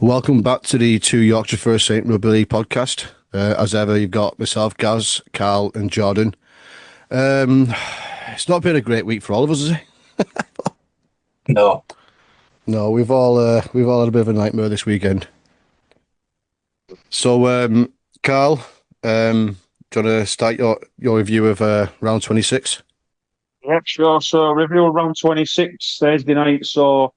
Welcome back to the Two Yorkshire First Saint Rugby League podcast. As ever, you've got myself, Gaz, Carl, and Jordan. Um, it's not been a great week for all of us, has it? No. No, we've all had a bit of a nightmare this weekend. So, Carl, do you want to start your review of round 26? Yeah, sure. So review of round 26, Thursday night. So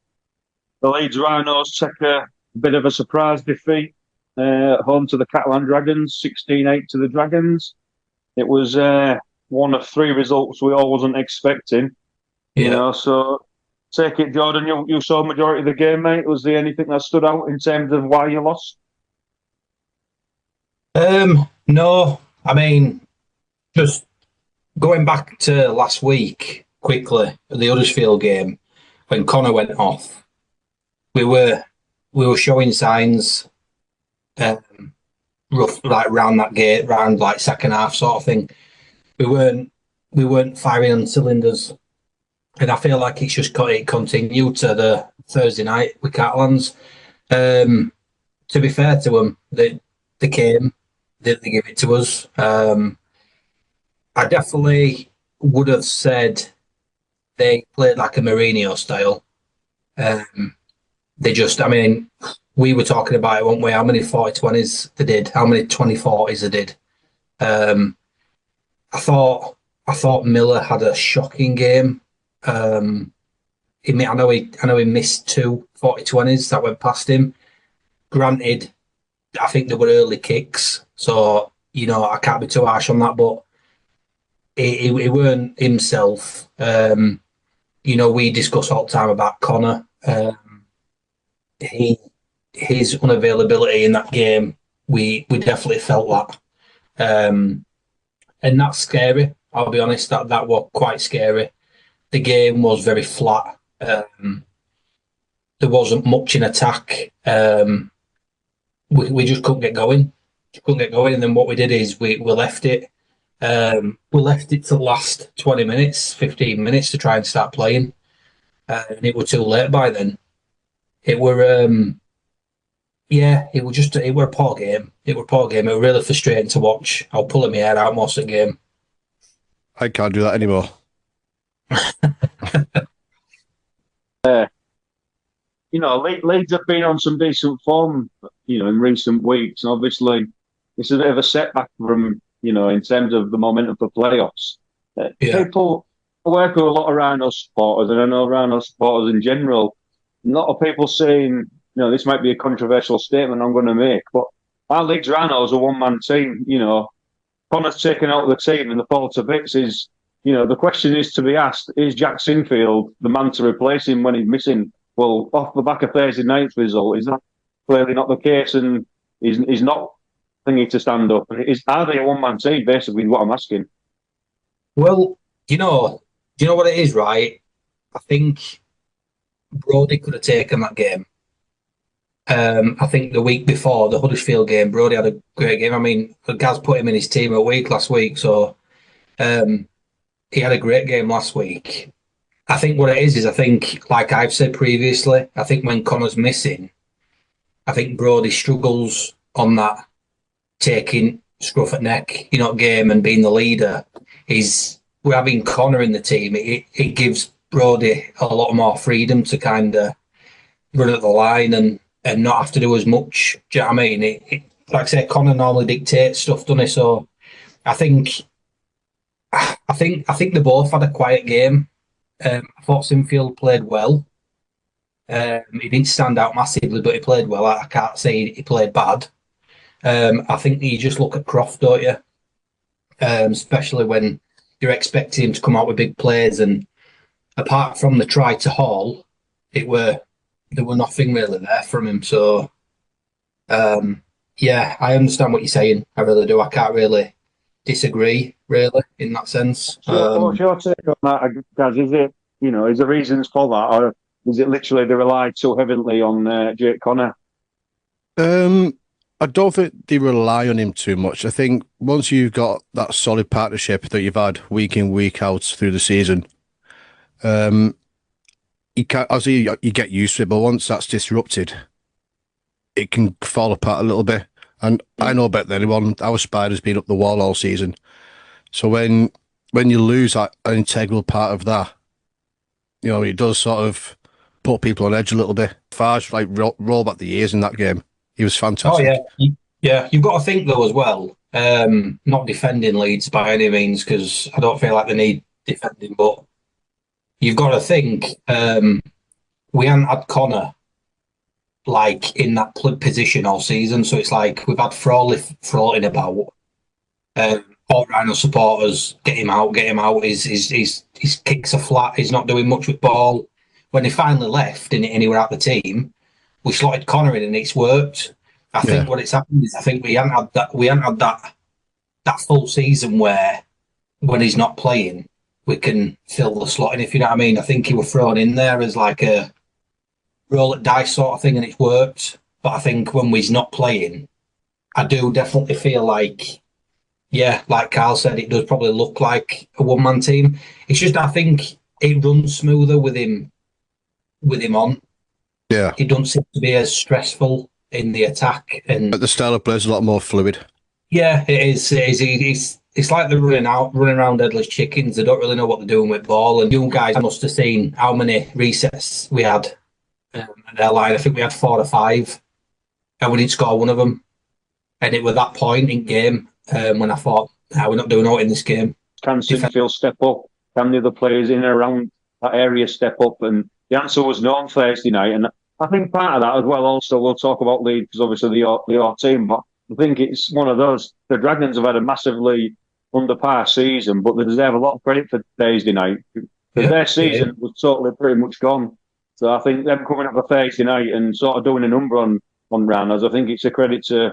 the Leeds Rhinos take a bit of a surprise defeat at home to the Catalan Dragons, 16-8 to the Dragons. It was one of three results we all wasn't expecting. Yeah. So take it, Jordan. You saw majority of the game, mate. Was there anything that stood out in terms of why you lost? No. I mean, just going back to last week quickly, the Huddersfield game, when Connor went off, we were showing signs rough like round that gate, round like second half sort of thing. We weren't firing on cylinders. And I feel like it continued to the Thursday night with Catalans. To be fair to them, they came, they give it to us. I definitely would have said they played like a Mourinho style. I mean, we were talking about it, weren't we? How many 40-20s they did? How many 20-40s they did? Um, I thought Miller had a shocking game. I know he missed two 40-20s that went past him. Granted, I think they were early kicks, so I can't be too harsh on that. But he weren't himself. We discuss all the time about Connor. His unavailability in that game, we definitely felt that, and that's scary. I'll be honest, that was quite scary. The game was very flat. There wasn't much in attack. We just couldn't get going. And then what we did is we left it. We left it to last 20 minutes, 15 minutes to try and start playing. And it was too late by then. It were, it were a poor game. It were a poor game. It was really frustrating to watch. I was pulling my hair out most of the game. I can't do that anymore. Leeds have been on some decent form, in recent weeks. And obviously, it's a bit of a setback from, in terms of the momentum for playoffs. Yeah. People work with a lot of Rhino supporters, and I know Rhino supporters in general. A lot of people saying, this might be a controversial statement I'm going to make, but our Leeds Rhinos are a one-man team. Connor's taken out of the team and the fall to bits is, the question is to be asked, is Jack Sinfield the man to replace him when he's missing? Well, off the back of Thursday night's result, is that clearly not the case, and he's not thinking to stand up? Are they a one-man team, basically, is what I'm asking? Well, do you know what it is, right? I think Brodie could have taken that game. I think the week before the Huddersfield game, Brodie had a great game. I mean, Gaz put him in his team a week last week, so he had a great game last week. I think what it is I think, like I've said previously, I think when Connor's missing, I think Brodie struggles on that taking scruff at neck, game and being the leader. We're having Connor in the team. It gives Brodie a lot more freedom to kind of run at the line and not have to do as much. Do you know what I mean? Like I say, Connor normally dictates stuff, doesn't he? So I think they both had a quiet game. I thought Sinfield played well. He didn't stand out massively, but he played well. I can't say he played bad. I think you just look at Croft, don't you? Especially when you're expecting him to come out with big plays, and apart from the try to Hall, there were nothing really there from him. So, I understand what you're saying. I really do. I can't really disagree, really, in that sense. So what's your take on that, guys? Is there reasons for that, or is it literally they rely too heavily on Jake Connor? I don't think they rely on him too much. I think once you've got that solid partnership that you've had week in, week out through the season, you can't, obviously you get used to it, but once that's disrupted, it can fall apart a little bit. And I know better than anyone, our spider's been up the wall all season. So when you lose an integral part of that, it does sort of put people on edge a little bit. Farge roll back the years in that game. He was fantastic. Oh yeah. You've got to think though as well. Not defending Leeds by any means, because I don't feel like they need defending, but you've got to think we haven't had Connor like in that position all season, so it's like we've had Frawley floating about. All Rhino supporters get him out. His kicks are flat. He's not doing much with ball. When he finally left and he were out the team, we slotted Connor in and it's worked. I think what it's happened is I think we haven't had that full season where when he's not playing, we can fill the slot in, if you know what I mean. I think he was thrown in there as like a roll at dice sort of thing and it's worked. But I think when he's not playing, I do definitely feel like, like Carl said, it does probably look like a one-man team. It's just I think it runs smoother with him on. Yeah. It doesn't seem to be as stressful in the attack. And but the style of play is a lot more fluid. Yeah, it is. It's like they're running around headless chickens. They don't really know what they're doing with ball. And you guys must have seen how many resets we had at their line. I think we had 4 or 5, and we didn't score one of them. And it was that point in game when I thought, we're not doing out in this game. Can Sinfield step up? Can the other players in and around that area step up? And the answer was no on Thursday night. And I think part of that as well, also, we'll talk about Leeds because obviously your team, but I think it's one of those. The Dragons have had a massively under par season, but they deserve a lot of credit for Thursday night. Their season was totally pretty much gone. So I think them coming up a Thursday night and sort of doing a number on Ranners, I think it's a credit to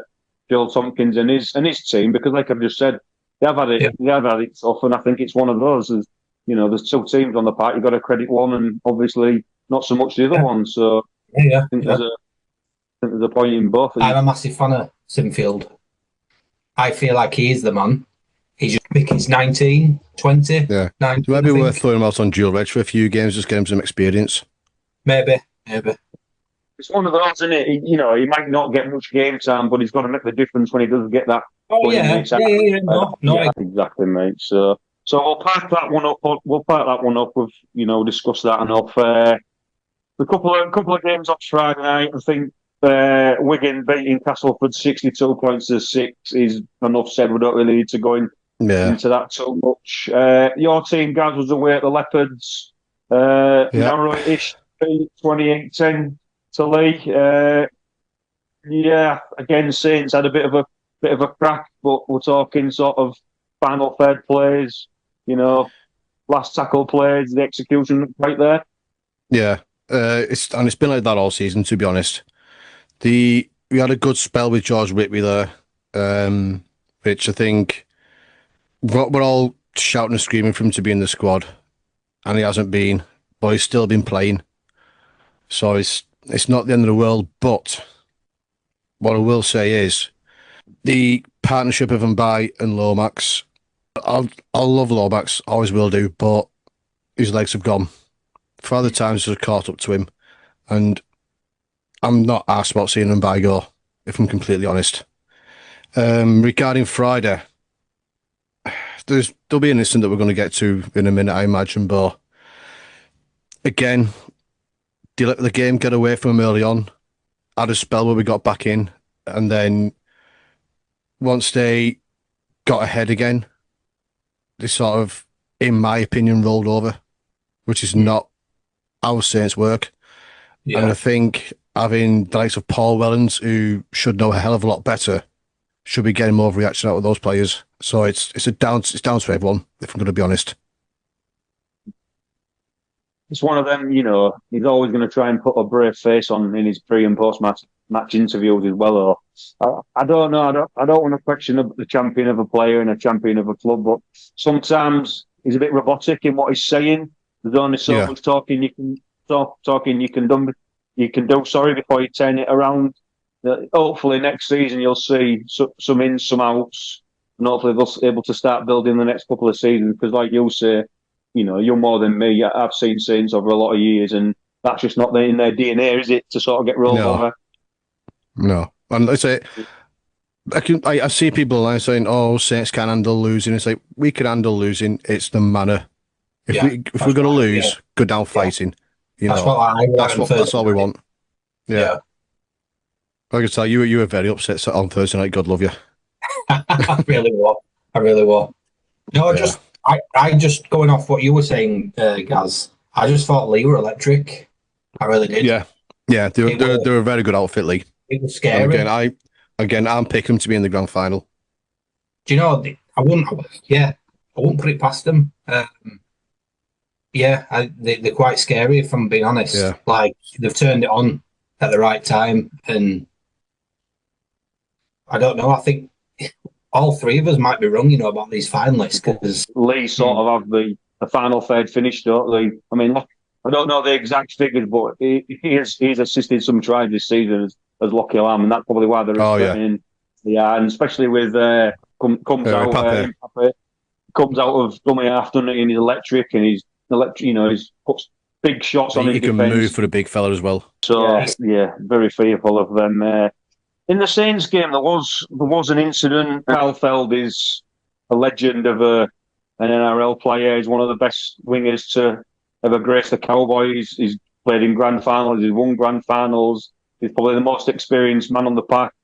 Joel Tompkins and his team because, like I've just said, they have had it tough, and I think it's one of those. There's 2 teams on the park. You've got to credit one, and obviously not so much the other one. So I think there's a point in both. I'm a massive fan of Sinfield. I feel like he is the man. He's 19, 20. Yeah. 19, it might be worth throwing him out on dual reg for a few games, just get him some experience. Maybe. It's one of those, isn't it? He might not get much game time, but he's got to make the difference when he does get that. Oh yeah. No, exactly, mate. So we'll park that one up. We'll park that one up. We've discussed that enough. A couple of games on Friday night. I think Wigan beating Castleford 62 points to 6 is enough said. We don't really need to go into that too much. Your team, Gaz, was away at the Leopards. Narrow-ish 28-10 to Lee. Again, Saints had a bit of a crack, but we're talking sort of final third plays, last tackle plays, the execution right there. Yeah, it's been like that all season, to be honest. We had a good spell with George Whitby there, which I think we're all shouting and screaming for him to be in the squad, and he hasn't been, but he's still been playing. So it's not the end of the world, but what I will say is the partnership of Mbai and Lomax, I'll love Lomax, always will do, but his legs have gone. Father Times has caught up to him, and I'm not asked about seeing Mbai go, if I'm completely honest. Regarding Friday, there'll be an incident that we're going to get to in a minute, I imagine, but again, they let the game get away from him early on, had a spell where we got back in, and then once they got ahead again, they sort of, in my opinion, rolled over, which is not how Saints work. Yeah. And I think having the likes of Paul Wellens, who should know a hell of a lot better, should be getting more reaction out of those players. So it's down to everyone, if I'm going to be honest. It's one of them, he's always going to try and put a brave face on in his pre and post match interviews as well. I don't know. I don't want to question the champion of a player and a champion of a club, but sometimes he's a bit robotic in what he's saying. There's only so much talking you can do. Sorry, before you turn it around. Hopefully next season you'll see some ins, some outs, and hopefully they'll able to start building the next couple of seasons. Because, like you say, you're more than me. I've seen Saints over a lot of years, and that's just not in their DNA, is it, to sort of get rolled over? No. And I say, I see people online saying, "Oh, Saints can't handle losing." It's like we can handle losing. It's the manner. If Yeah, we're gonna right, lose, go down fighting. You that's know, what I want on that's Thursday all we night. want. Yeah. Like I tell you were very upset on Thursday night. God love you. I really was. I really was. No, Yeah. I just going off what you were saying, Gaz. I just thought Lee were electric. I really did. Yeah. Yeah. They're a very good outfit, Lee. It was And scary. I'm picking them to be in the grand final. Do you know? I wouldn't. Yeah, I wouldn't put it past them. Yeah, they're quite scary, if I'm being honest. Yeah. Like they've turned it on at the right time, and I don't know. I think all three of us might be wrong, about these finalists because Lee sort of have the final third finished, don't they? I mean, look, I don't know the exact figures, but he's assisted some tries this season as Lockie Lamb, and that's probably why they're Oh yeah. expecting. Yeah, and especially with comes out Pape. Mbappe, comes out of dummy half, doesn't he? And he's electric, and he's electric. He's puts big shots on his He can defence. move for a big fella as well. So yeah, very fearful of them. In the Saints game, there was an incident. Kyle Feld is a legend of an NRL player. He's one of the best wingers to ever grace the Cowboys. He's played in grand finals. He's won grand finals. He's probably the most experienced man on the park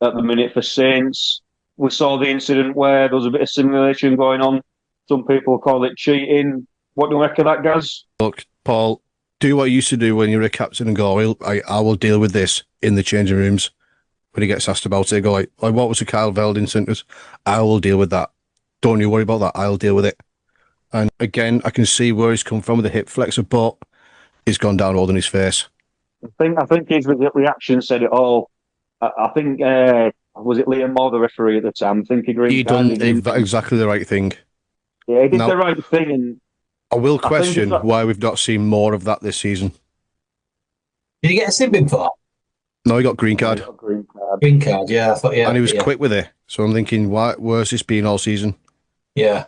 at the minute for Saints. We saw the incident where there was a bit of simulation going on. Some people call it cheating. What do you reckon of that, Gaz? Look, Paul, do what you used to do when you were a captain and go, I will deal with this in the changing rooms. When he gets asked about it, go like what was the Kyle Veld incident? I will deal with that. Don't you worry about that. I'll deal with it. And again, I can see where he's come from with the hip flexor, but he's gone down holding his face. I think his reaction said it all. I think was it Liam Moore, the referee at the time? I think He done exactly the right thing. Yeah, he did the right thing. And I will question why we've not seen more of that this season. Did he get a sin bin for that? No, he got green card. Green card, yeah. I thought, yeah. And he was quick with it. So I'm thinking, where's this been all season? Yeah.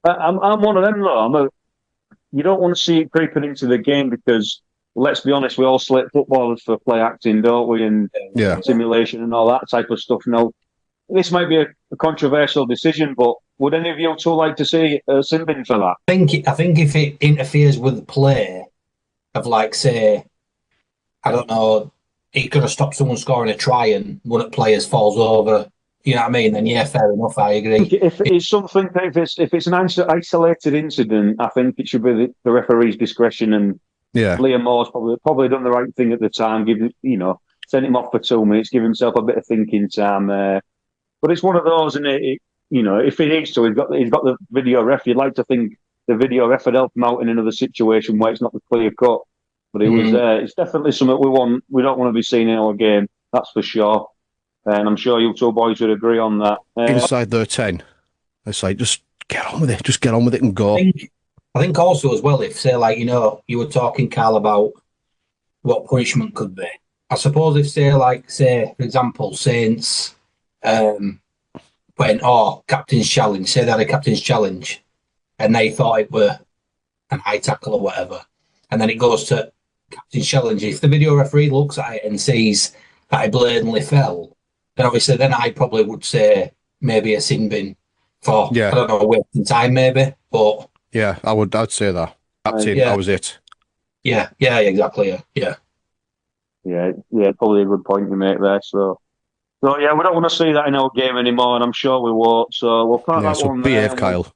I'm one of them, though. You don't want to see it creeping into the game because, let's be honest, we all select footballers for play acting, don't we? And simulation and all that type of stuff. Now, this might be a controversial decision, but would any of you two like to see a sin bin for that? I think if it interferes with the play of, like, say, I don't know, it could have stopped someone scoring a try and one of the players falls over. You know what I mean? Then yeah, fair enough. I agree. If it's something, if it's an isolated incident, I think it should be the referee's discretion. And Liam Moore's probably done the right thing at the time. Send him off for 2 minutes, give himself a bit of thinking time. But it's one of those, and if he needs to, he's got the video ref. You'd like to think the video ref would help him out in another situation where it's not the clear cut. But it was. It's definitely something we don't want to be seeing in our game. That's for sure. And I'm sure you two boys would agree on that. Inside their 10, it's like, just get on with it. Just get on with it and go. I think also as well, if, say, like, you were talking, Carl, about what punishment could be. I suppose if, say, for example, Saints captain's challenge, say they had a captain's challenge and they thought it were an high tackle or whatever, and then it goes to captain's challenge. If the video referee looks at it and sees that it blatantly fell, then obviously then I probably would say maybe a sin bin for, I don't know, wasting time maybe, but... Yeah, I'd say that. Captain, that was it. Yeah, exactly, yeah. Yeah, probably a good point you make there, so yeah, we don't want to see that in our game anymore, and I'm sure we won't, so we'll part that one behave, there. Kyle.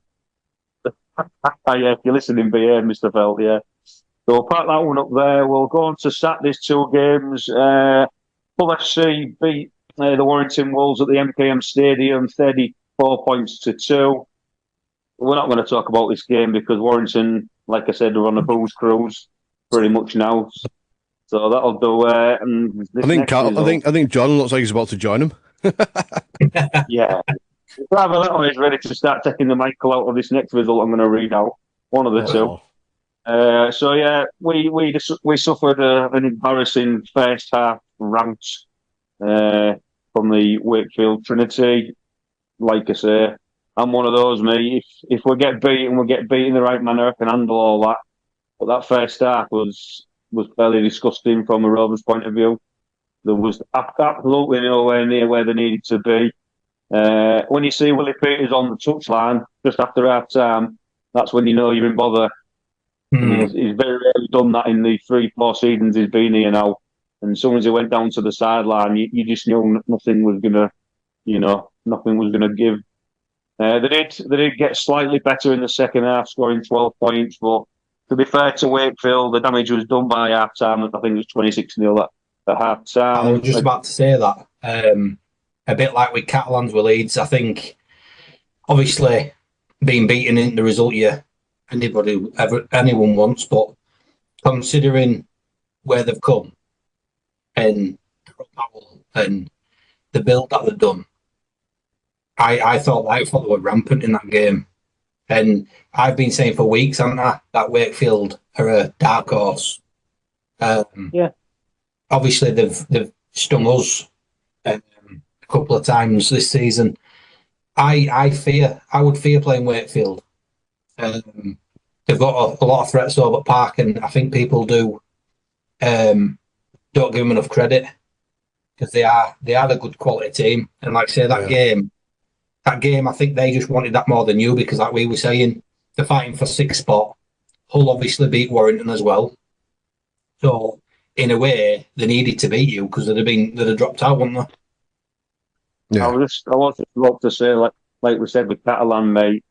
Yeah, if you're listening, behave, Mr. Felt, yeah. So we'll part that one up there. We'll go on to Saturday's 2 games. Hull FC beat the Warrington Wolves at the MKM Stadium, 34 points to 2. We're not going to talk about this game because Warrington, like I said, are on a booze cruise pretty much now. So that'll do. I think John looks like he's about to join him. Yeah. Rather that one is ready to start taking the Michael out of this next result I'm going to read out. One of the two. So yeah, we suffered an embarrassing first half rout from the Wakefield Trinity. Like I say, I'm one of those, mate. If we get beaten, we get beaten in the right manner. I can handle all that. But that first half was fairly disgusting from a Rovers point of view. There was absolutely nowhere near where they needed to be. When you see Willie Peters on the touchline just after half time, that's when you know you're in bother. And he's very rarely done that in the 3-4 seasons he's been here now. And as soon as he went down to the sideline, you just knew nothing was gonna, nothing was gonna give. They did get slightly better in the second half, scoring 12 points. But to be fair to Wakefield, the damage was done by half time. I think it was 26-0 at half time. I was just about to say that. A bit like with Catalans with Leeds, I think obviously being beaten isn't the result anyone wants, but considering where they've come and the build that they've done, I thought they were rampant in that game. And I've been saying for weeks, haven't I, that Wakefield are a dark horse. Yeah. Obviously, they've stung us a couple of times this season. I would fear playing Wakefield. They've got a lot of threats over at Park, and I think people don't give them enough credit because they are a good quality team. And like I say, that game, I think they just wanted that more than you because, like we were saying, they're fighting for 6th spot. Hull obviously beat Warrington as well, so in a way they needed to beat you because they'd have dropped out, wouldn't they? Yeah. I was just about to say, like we said with Catalan, mate.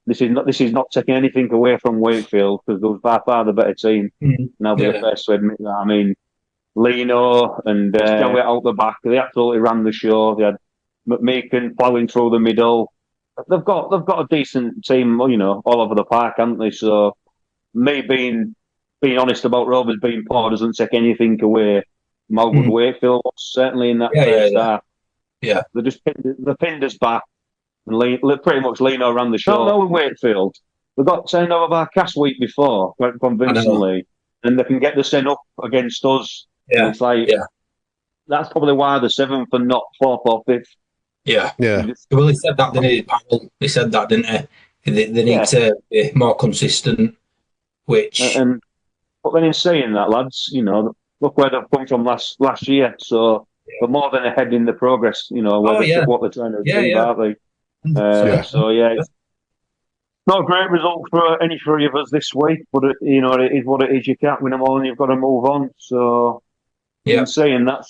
This is not taking anything away from Wakefield because they was by far the better team. And I'll be the first to admit that. I mean, Lino and Jowett out the back, they absolutely ran the show. They had McMeekin ploughing through the middle. They've got a decent team, all over the park, haven't they? So me being honest about Rovers being poor doesn't take anything away from how good Wakefield was, certainly in that first half. Yeah. They pinned us back. And pretty much Lino ran the show. No, with Wakefield, they got turned over by Cass week before, quite convincingly, and they can get the send up against us. Yeah, it's like that's probably why they're 7th and not 4th or 5th. Yeah. Well, he said that they needed Powell. He said that, didn't he? They need to be more consistent. But then in saying that, lads, look where they've come from last year. So they're more than ahead in the progress. What they're trying to achieve, aren't they? So it's not a great result for any three of us this week, but it is what it is. You can't win them all, and you've got to move on. So, in saying that,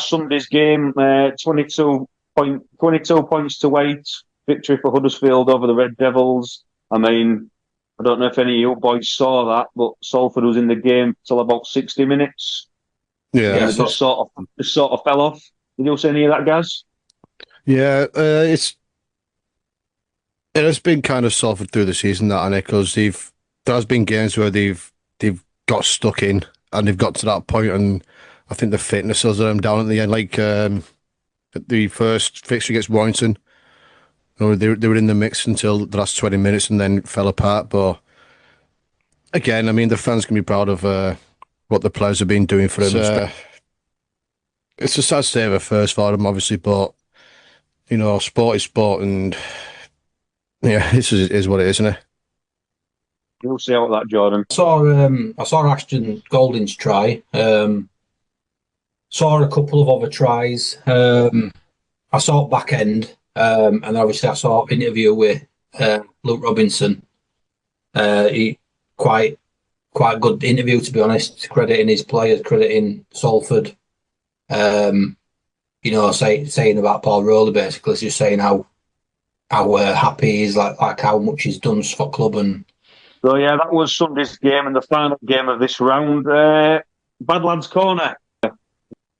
Sunday's game, 22 points to 8, victory for Huddersfield over the Red Devils. I mean, I don't know if any of you boys saw that, but Salford was in the game till about 60 minutes. Yeah, and it just sort of fell off. Did you see any of that, Gaz? Yeah, it has been kind of Salford through the season, that, because there has been games where they've got stuck in and they've got to that point, and I think the fitness has let them down at the end. Like at the first fixture against Warrington, they were in the mix until the last 20 minutes and then fell apart. But again, I mean, the fans can be proud of what the players have been doing for them. It's a sad state of affairs for them, obviously, but sport is sport, and this is what it is, isn't it? You'll see out that, Jordan. I saw Ashton Golding's try. Saw a couple of other tries. I saw back end, and obviously I saw an interview with Luke Robinson. He quite good interview, to be honest. Crediting his players, crediting Salford. Saying about Paul Rowley, basically, just saying how happy he is, like how much he's done for club. And so that was Sunday's game and the final game of this round. Badlands Corner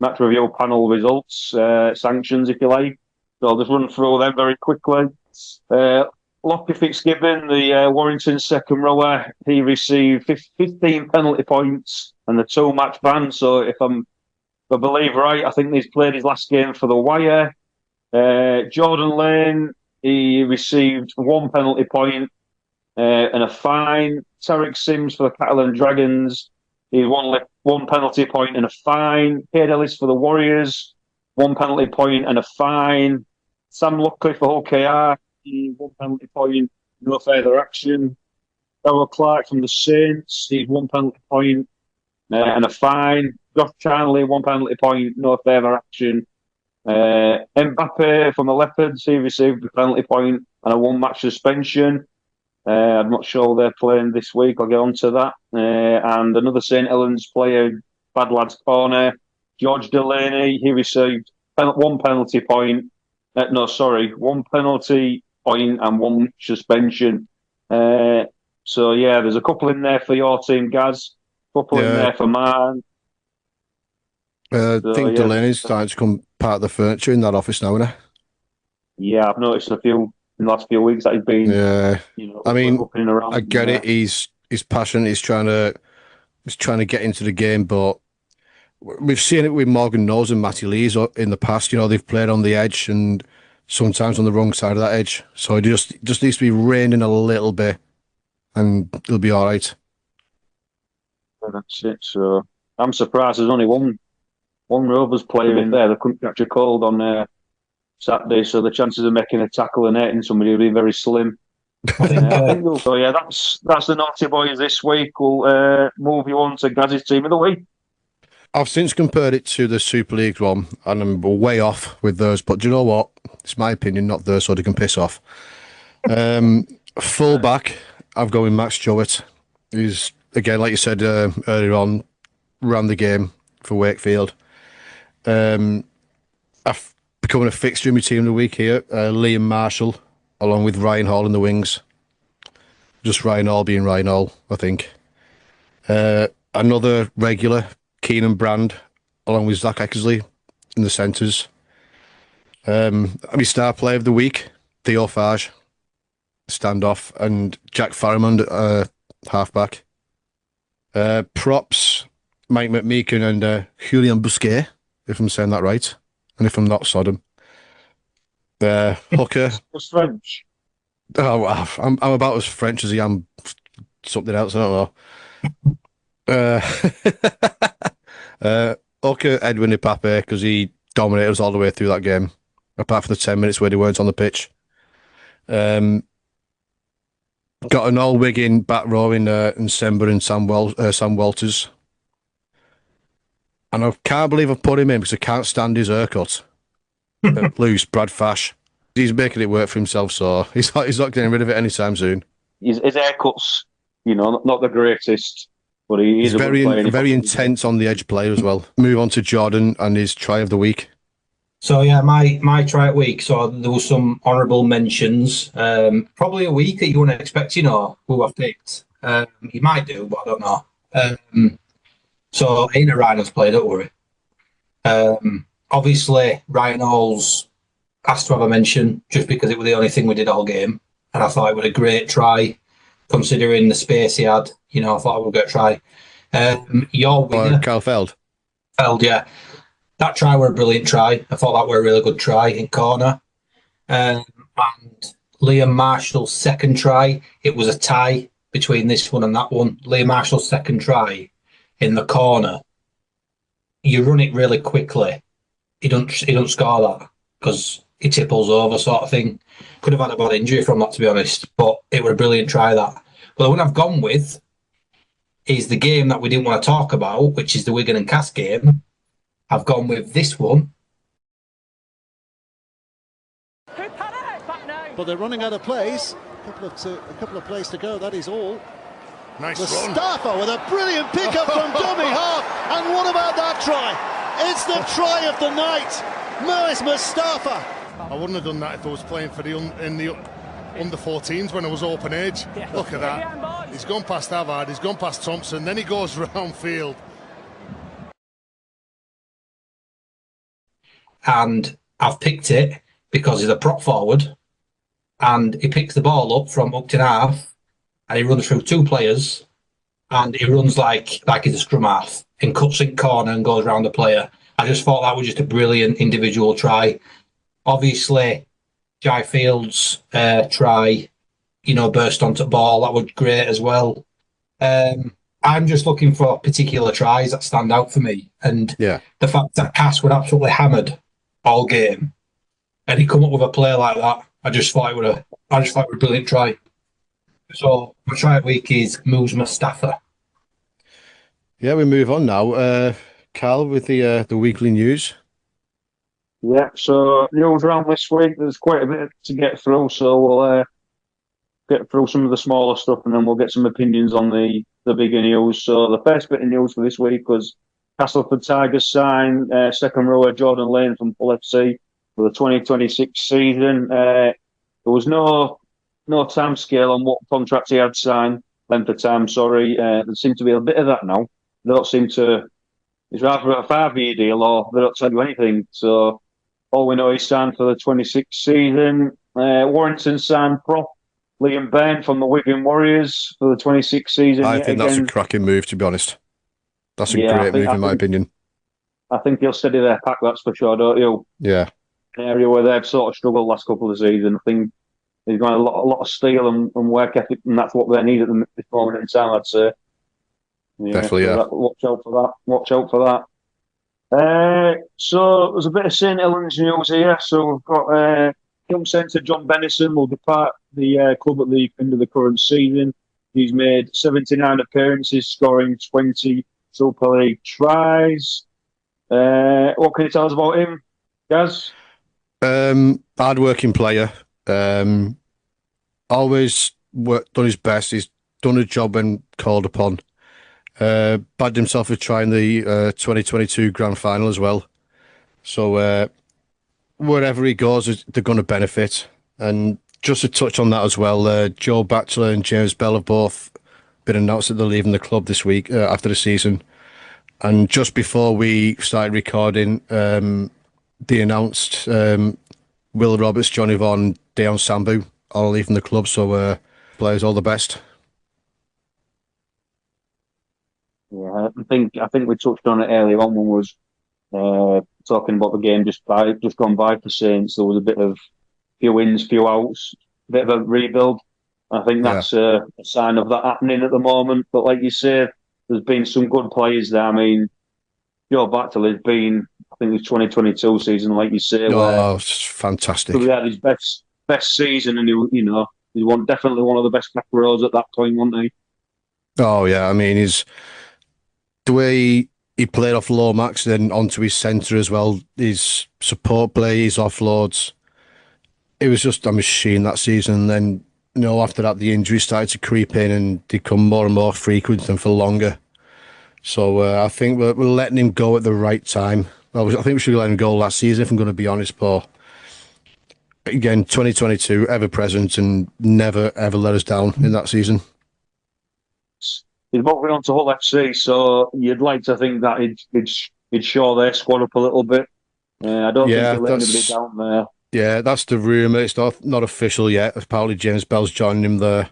match review panel results, sanctions, if you like. So I'll just run through them very quickly. Lockie Fitzgibbon, the Warrington second rower, he received 15 penalty points and the 2-match ban. So if I believe right, I think he's played his last game for the Wire. Jordan Lane, he received 1 penalty point and a fine. Tarek Sims for the Catalan Dragons, he won 1 penalty point and a fine. Cade Ellis for the Warriors, 1 penalty point and a fine. Sam Luckley for OKR, 1 penalty point, no further action. Darrell Clark from the Saints, he's 1 penalty point and a fine. Josh Charnley, 1 penalty point, no further action. Mbappe from the Leopards, he received a penalty point and a 1-match suspension. I'm not sure they're playing this week. I'll get on to that. And another St. Helens player, Bad Lads Corner, George Delaney, he received 1 penalty point. 1 penalty point and 1 suspension. So, yeah, there's a couple in there for your team, Gaz. A couple in there for mine. I think Delaney's starting to become part of the furniture in that office now, isn't he? Yeah, I've noticed in the last few weeks that he's been. Yeah, I mean, up and around. I get it. He's passionate. He's trying to get into the game, but we've seen it with Morgan Knowles and Matty Lees in the past. They've played on the edge and sometimes on the wrong side of that edge. So he just needs to be reined in a little bit, and he'll be all right. That's it. So I'm surprised there's only one Rovers player in there. They couldn't catch a cold on Saturday, so the chances of making a tackle and hitting somebody will be very slim. So yeah, that's the naughty boys this week. We'll move you on to Gaz's team of the week. I've since compared it to the Super League one, and I'm way off with those. But do you know what? It's my opinion, not theirs, so they can piss off. Full back, I've gone with Max Jowett. He's, again, like you said earlier on, ran the game for Wakefield. I've becoming a fixture in my team of the week here. Liam Marshall, along with Ryan Hall in the wings. Just Ryan Hall being Ryan Hall, I think. Another regular, Keenan Brand, along with Zach Eckersley in the centres. My star player of the week, Theo Farge, standoff, and Jack Farrimond, halfback. Props, Mike McMeekin and Julian Busquet, if I'm saying that right. And if I'm not, Sodom. Hooker. What's French? Oh, wow. I'm about as French as I am something else, I don't know. Hooker, Edwin Ipape, because he dominated us all the way through that game, apart from the 10 minutes where they weren't on the pitch. Got an all-Wigan back row in Sember and Sam Walters. And I can't believe I put him in because I can't stand his haircut. Loose, Brad Fash. He's making it work for himself, so he's not getting rid of it anytime soon. His haircut's, not the greatest, but he's very intense on the edge player as well. Move on to Jordan and his try of the week. So yeah, my try of week. So there was some honourable mentions. Probably a week that you wouldn't expect, who I've picked. You might do, but I don't know. So ain't a Ryan's play, don't worry. Obviously, Ryan Hall's has to have a mention just because it was the only thing we did all game. And I thought it was a great try, considering the space he had. I thought it was a great try. Your winner, Carl Feld. Yeah. That try were a brilliant try. I thought that were a really good try in corner. And Liam Marshall's second try, it was a tie between this one and that one. Liam Marshall's second try in the corner, you run it really quickly. He don't score that because he tipples over, sort of thing. Could have had a bad injury from that, to be honest, but it was a brilliant try, that. But the one I've gone with is the game that we didn't want to talk about, which is the Wigan and Cass game. I've gone with this one. But they're running out of plays. A couple of plays to go, that is all. Nice Mustafa with a brilliant pickup from dummy half. And what about that try? It's the try of the night. Moez Mustafa. I wouldn't have done that if I was playing for the under 14s when I was open age. Yeah. Look at that. He's gone past Havard, he's gone past Thompson, then he goes round field. And I've picked it because he's a prop forward and he picks the ball up from Upton half and he runs through two players and he runs like he's a scrum half and cuts in corner and goes around the player. I just thought that was just a brilliant individual try. Obviously, Jai Field's try, burst onto the ball, that was great as well. I'm just looking for particular tries that stand out for me. And the fact that Cass were absolutely hammered all game and he come up with a play like that, I just thought it was a brilliant try. So my try of the week is Moez Mustafa. Yeah, we move on now. Cal, with the weekly news. Yeah, so news around this week. There's quite a bit to get through, so we'll get through some of the smaller stuff, and then we'll get some opinions on the bigger news. So the first bit of news for this week was Castleford Tigers signed second rower Jordan Lane from Hull FC for the 2026 season. There was no time scale on what contract he had signed, length of time, sorry. There seemed to be a bit of that now. They don't seem to, it's rather a 5-year deal, or they don't tell you anything. So all we know is signed for the 26 season. Warrington signed prop Liam Bain from the Wigan Warriors for the 26 season. I think that's a cracking move, to be honest. That's a great move, in my opinion. I think he'll steady their pack, that's for sure, don't you? Yeah. An area where they've sort of struggled last couple of seasons. I think he's got a lot of steel and work ethic, and that's what they need at this moment in time, I'd say. Yeah, definitely, so yeah. Watch out for that. Watch out for that. So there's a bit of St Helens news here. So we've got young centre John Bennison will depart the club at the end of the current season. He's made 79 appearances, scoring 20 Super League tries. What can you tell us about him, Gaz? Hard-working player. Always done his best. He's done a job when called upon. Bagged himself a try in the 2022 Grand Final as well. So wherever he goes, they're going to benefit. And just to touch on that as well, Joe Batchelor and James Bell have both been announced that they're leaving the club this week after the season. And just before we started recording, they announced Will Roberts, Johnny Vaughan, Deon Sambu all leaving the club. So players, all the best. Yeah, I think we touched on it earlier on when we was talking about the game just gone by for Saints. There was a bit of few wins, few outs, a bit of a rebuild. I think that's a sign of that happening at the moment. But like you say, there's been some good players there. I mean, Joe Battle has been, I think, his 2022 season, like you say. Oh, it's fantastic. He had his best season, and he definitely one of the best back rows at that point, wasn't he? Oh yeah, I mean, the way he played off Lomax, then onto his centre as well. His support play, his offloads. It was just a machine that season. And then, after that, the injuries started to creep in and become more and more frequent and for longer. So I think we're letting him go at the right time. Well, I think we should have let him go last season, if I'm going to be honest. But again, 2022, ever present and never, ever let us down in that season. He's moving on to Hull FC, so you'd like to think that he'd shore their squad up a little bit. I don't think he'll let anybody down there. Yeah, that's the rumour. It's not official yet. Apparently James Bell's joining him there.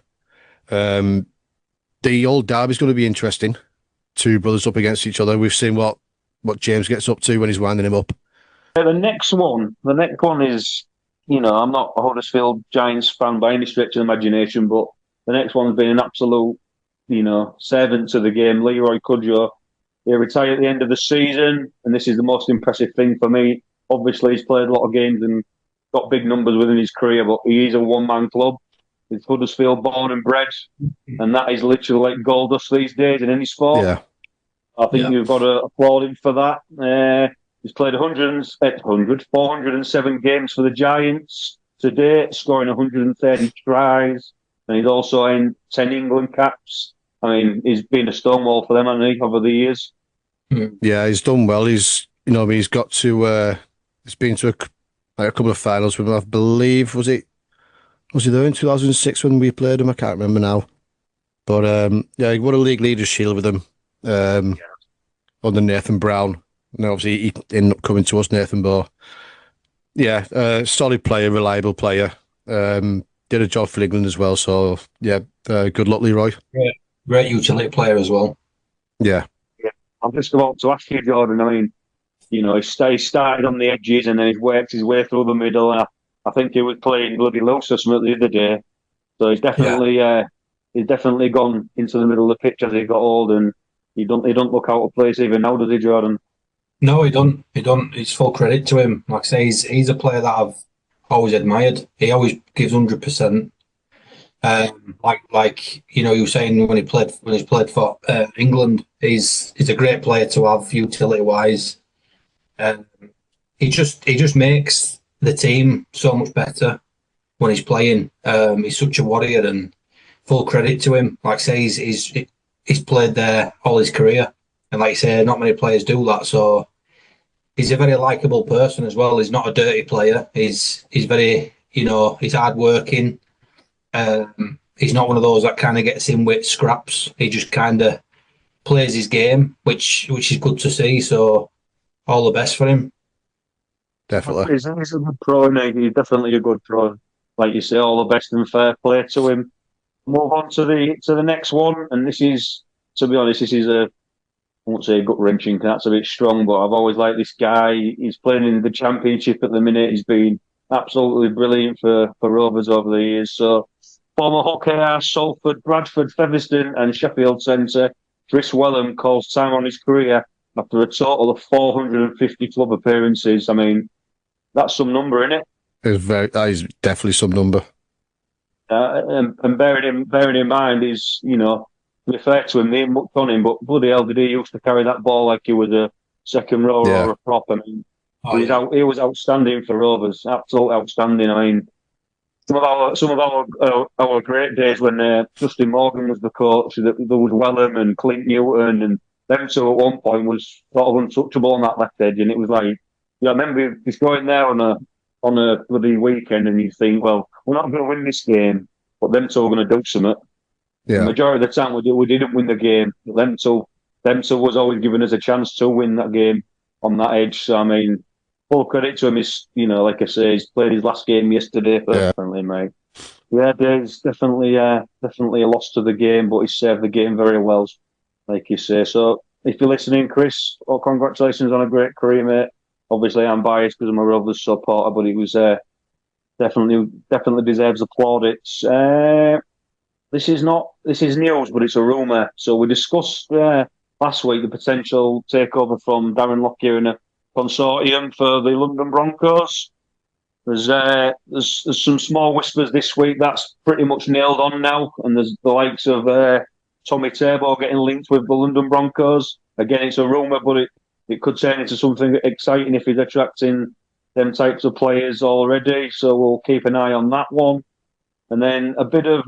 The old derby's going to be interesting. Two brothers up against each other. We've seen what James gets up to when he's winding him up. The next one is, I'm not a Huddersfield Giants fan by any stretch of the imagination, but the next one's been an absolute servant to the game. Leroy Cudjoe. He retired at the end of the season, and this is the most impressive thing for me. Obviously, he's played a lot of games and got big numbers within his career, but he is a one-man club. He's Huddersfield born and bred, and that is literally like gold dust these days in any sport. Yeah. I think you've got to applaud him for that. He's played 407 games for the Giants to date, scoring 130 tries, and he's also in 10 England caps. I mean, he's been a stonewall for them, hasn't he, over the years? Yeah, he's done well. He's got to. He's been to a couple of finals with him. I believe was he there in 2006 when we played him? I can't remember now. But he won a league leaders shield with him under Nathan Brown. And obviously he ended up coming to us, Nathan Bow. Yeah, solid player, reliable player. Did a job for England as well. So yeah, good luck, Leroy. Yeah. Great utility player as well. Yeah. I'm just about to ask you, Jordan. I mean, he started on the edges and then he's worked his way through the middle. And I think he was playing bloody loose or something the other day. So he's definitely gone into the middle of the pitch as he got old, and he don't look out of place even now, does he, Jordan? No, he don't. It's full credit to him. Like I say, he's a player that I've always admired. He always gives 100%. Like you were saying when he's played for England, he's a great player to have utility wise. Um, he just makes the team so much better when he's playing. He's such a warrior, and full credit to him. Like I say, he's played there all his career, and like I say, not many players do that. So he's a very likable person as well. He's not a dirty player. He's very he's hardworking. He's not one of those that kind of gets in with scraps. He just kind of plays his game, which is good to see. So all the best for him. Definitely. He's a good pro, and he's definitely a good pro. Like you say, all the best and fair play to him. Move on to the next one, and this is, to be honest, I won't say gut wrenching, that's a bit strong, but I've always liked this guy. He's playing in the Championship at the minute. He's been absolutely brilliant for Rovers over the years. So, former Hockey, Salford, Bradford, Featherstone, and Sheffield centre, Chris Wellham calls time on his career after a total of 450 club appearances. I mean, that's some number, isn't it? That is definitely some number. And bearing in mind is, to be fair to him, they ain't much on him, but bloody hell did he used to carry that ball like he was a second rower or a prop. I mean, he was outstanding for Rovers, absolutely outstanding. I mean, some of our great days when Justin Morgan was the coach, there was Wellham and Clint Newton, and them two at one point was sort of untouchable on that left edge, and it was like, I remember just going there on a bloody weekend, and you think, well, we're not going to win this game, but them two are going to do something. Yeah. The majority of the time we didn't win the game. Them two was always giving us a chance to win that game on that edge. So I mean, full credit to him. Is like I say, he's played his last game yesterday. Definitely, mate. Yeah, there's definitely a loss to the game, but he saved the game very well, like you say. So if you're listening, Chris, congratulations on a great career, mate. Obviously, I'm biased because I'm a Rovers supporter, but it was definitely deserves applaudits. This is news, but it's a rumour. So we discussed last week the potential takeover from Darren Lockyer and a consortium for the London Broncos. There's some small whispers this week that's pretty much nailed on now, and there's the likes of Tommy Tabor getting linked with the London Broncos. Again, it's a rumour, but it could turn into something exciting if he's attracting them types of players already. So we'll keep an eye on that one. And then a bit of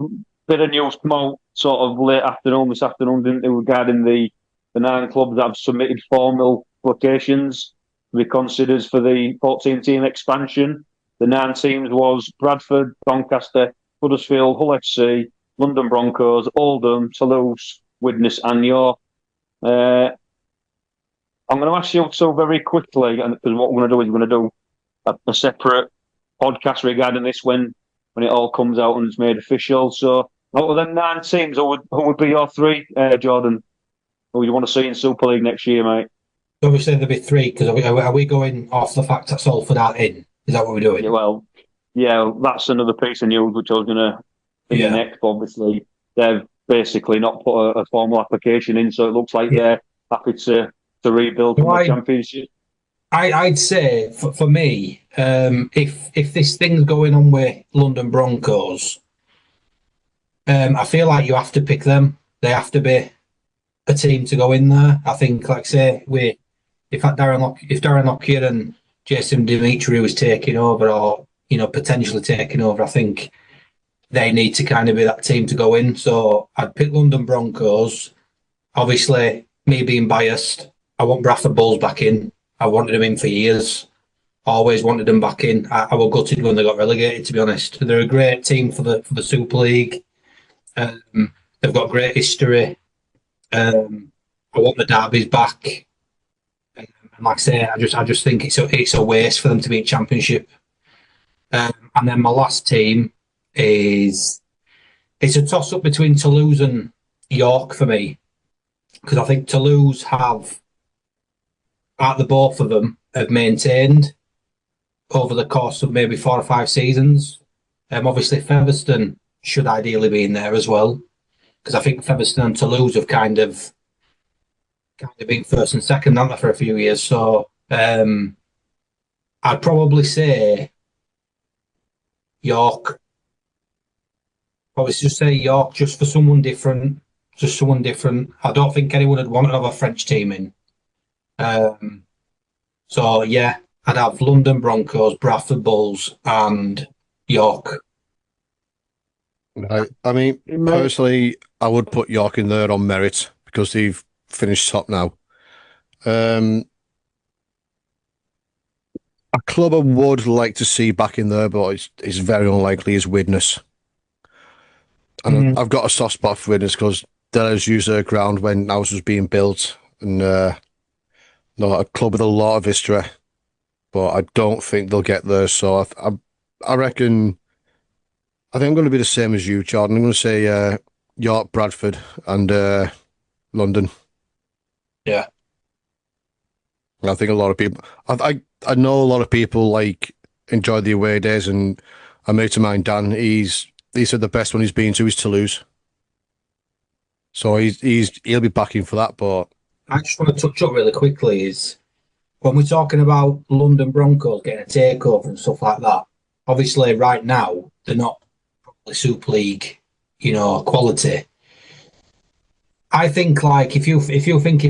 news come out sort of late afternoon this afternoon, didn't it, regarding the 9 clubs that have submitted formal applications to be considered for the 14-team expansion. The 9 teams was Bradford, Doncaster, Huddersfield, Hull FC, London Broncos, Oldham, Toulouse, Widnes and York. I'm going to ask you so very quickly, and because what we're going to do a separate podcast regarding this when it all comes out and it's made official. So, out of them 9 teams, who would be your 3, Jordan? Who you want to see in Super League next year, mate? Obviously, there'll be 3 because are we going off the fact that Salford aren't in? Is that what we're doing? Yeah, well, yeah, that's another piece of news which I was going to bring next. Obviously, they've basically not put a formal application in, so it looks like they're happy to rebuild the Championship. I'd say for me, if this thing's going on with London Broncos, I feel like you have to pick them. They have to be a team to go in there. I think, like I say, if Darren Lockyer and Jason Demetriou is taking over, or potentially taking over, I think they need to kind of be that team to go in. So I'd pick London Broncos. Obviously, me being biased, I want Bradford Bulls back in. I wanted them in for years. Always wanted them back in. I was gutted when they got relegated, to be honest. They're a great team for the Super League. They've got great history. I want the derbies back. And like I say, I just think it's a waste for them to be in Championship. And then my last team it's a toss up between Toulouse and York for me, because I think Toulouse have, out the both of them, have maintained over the course of maybe 4 or 5 seasons. Obviously, Featherstone should ideally be in there as well, because I think Featherstone and Toulouse have kind of been first and second, haven't they, for a few years. So I'd probably say York Obviously, just say York, just for someone different. Just someone different. I don't think anyone would want another French team in. So yeah, I'd have London Broncos, Bradford Bulls, and York. I mean, personally, I would put York in there on merit because they've finished top now. A club I would like to see back in there, but it's very unlikely, is Widnes. And I've got a soft spot for Widnes because Dellers used their ground when ours was being built, and a club with a lot of history. But I don't think they'll get there. So I reckon. I think I'm going to be the same as you, Jordan. I'm going to say York, Bradford, and London. Yeah. I think a lot of people. I know a lot of people like enjoy the away days, and a mate of mine, Dan, he said the best one he's been to is Toulouse. So he'll be backing for that. But I just want to touch up really quickly is when we're talking about London Broncos getting a takeover and stuff like that. Obviously, right now they're not probably Super League, quality. I think like if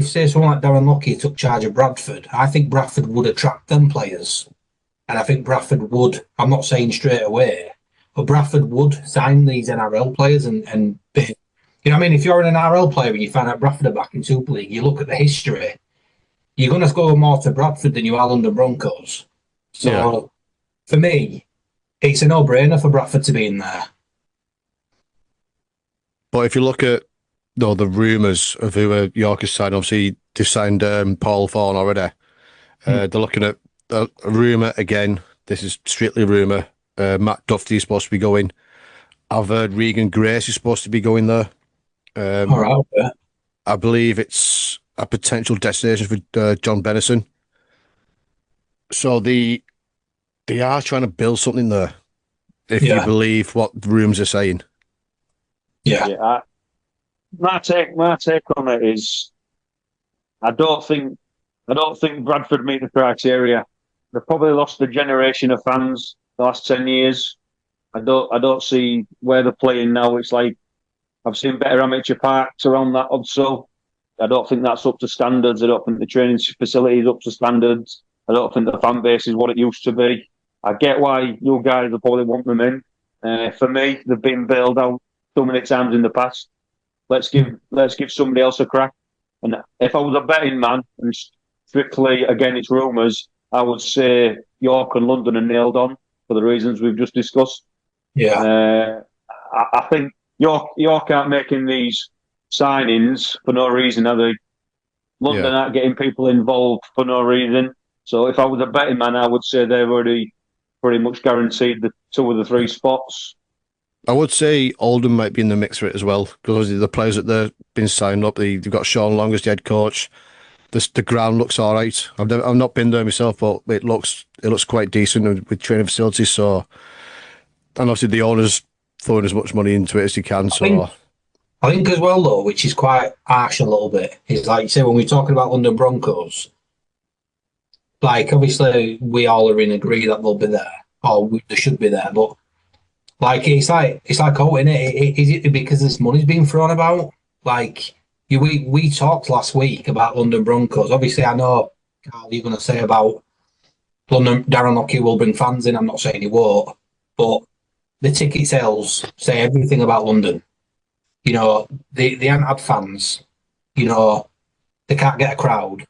say someone like Darren Lockyer took charge of Bradford, I think Bradford would attract them players, and I think Bradford would. I'm not saying straight away, but Bradford would sign these NRL players and be, I mean, if you're an NRL player and you find out Bradford are back in Super League, you look at the history, you're going to go more to Bradford than you are London Broncos. So for me, it's a no-brainer for Bradford to be in there. But if you look at the rumours of who York has signed, obviously they've signed Paul Vaughan already. They're looking at a rumour again. This is strictly rumour. Matt Duffy is supposed to be going. I've heard Regan Grace is supposed to be going there. All right, okay. I believe it's a potential destination for John Bennison. So they are trying to build something there, if you believe what the rumours are saying. Yeah. My take on it is, I don't think Bradford meet the criteria. They've probably lost a generation of fans the last 10 years. I don't see where they're playing now. It's like I've seen better amateur parks around that also. I don't think that's up to standards. I don't think the training facility is up to standards. I don't think the fan base is what it used to be. I get why you guys will probably want them in. For me, they've been bailed out so many times in the past. Let's give somebody else a crack. And if I was a betting man, and strictly again it's rumours, I would say York and London are nailed on for the reasons we've just discussed. Yeah. I think York aren't making these signings for no reason, are they? London aren't getting people involved for no reason. So if I was a betting man, I would say they've already pretty much guaranteed the 2 of the 3 spots. I would say Oldham might be in the mix for it as well, because the players that they've been signed up, they've got Sean Long as the head coach. The ground looks all right. I've not been there myself, but it looks quite decent with training facilities. So, and obviously the owners throwing as much money into it as they can. I think as well though, which is quite harsh a little bit, is like you say when we're talking about London Broncos. Like obviously we all are in agree that they'll be there, or they should be there, but. Like it's like isn't it? Is it because this money's being thrown about? Like we talked last week about London Broncos. Obviously, I know Carl, you're going to say about London. Darren Lockyer will bring fans in. I'm not saying he won't, but the ticket sales say everything about London. They haven't had fans. They can't get a crowd.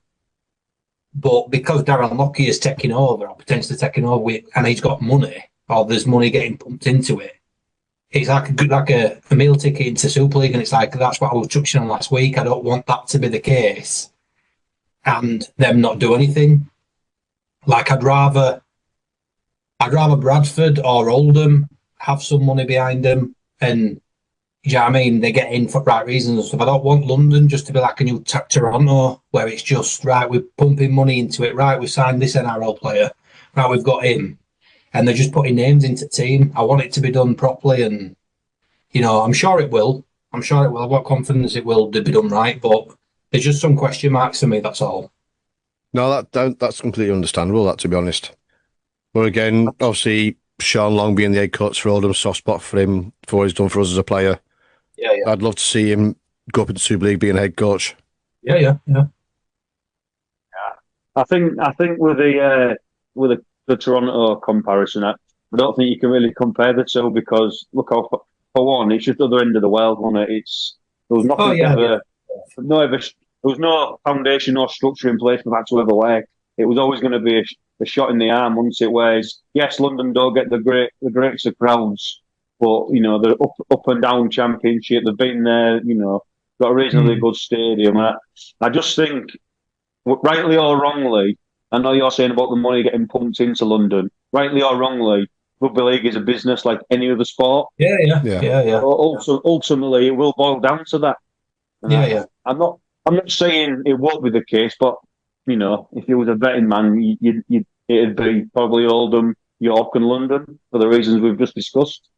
But because Darren Lockyer is taking over, or potentially taking over, and he's got money. Or there's money getting pumped into it. It's like a meal ticket into Super League, and it's like that's what I was touching on last week. I don't want that to be the case, and them not do anything. Like I'd rather Bradford or Oldham have some money behind them, and you know what I mean, they get in for right reasons and stuff. I don't want London just to be like a new Toronto, where it's just right. We're pumping money into it. Right, we signed this NRL player. Right, we've got him. And they're just putting names into the team. I want it to be done properly, and I'm sure it will. I've got confidence it will be done right, but there's just some question marks for me. That's all. No, that's completely understandable. That, to be honest, but again, obviously, Sean Long being the head coach for Oldham, soft spot for him for what he's done for us as a player. Yeah, yeah. I'd love to see him go up into Super League being head coach. Yeah. I think with the Toronto comparison, I don't think you can really compare the two because look, for one, it's just the other end of the world, wasn't it? There was nothing there was no foundation, no structure in place for that to ever work. It was always going to be a shot in the arm, wasn't it? Whereas, yes, London don't get the greatest of crowds, but the up and down championship, they've been there, got a reasonably good stadium. I just think, rightly or wrongly, I know you're saying about the money getting pumped into London. Rightly or wrongly, rugby league is a business like any other sport. Yeah. Ultimately, it will boil down to that. I'm not saying it won't be the case, but if you was a betting man, it'd be probably Oldham, York, and London for the reasons we've just discussed.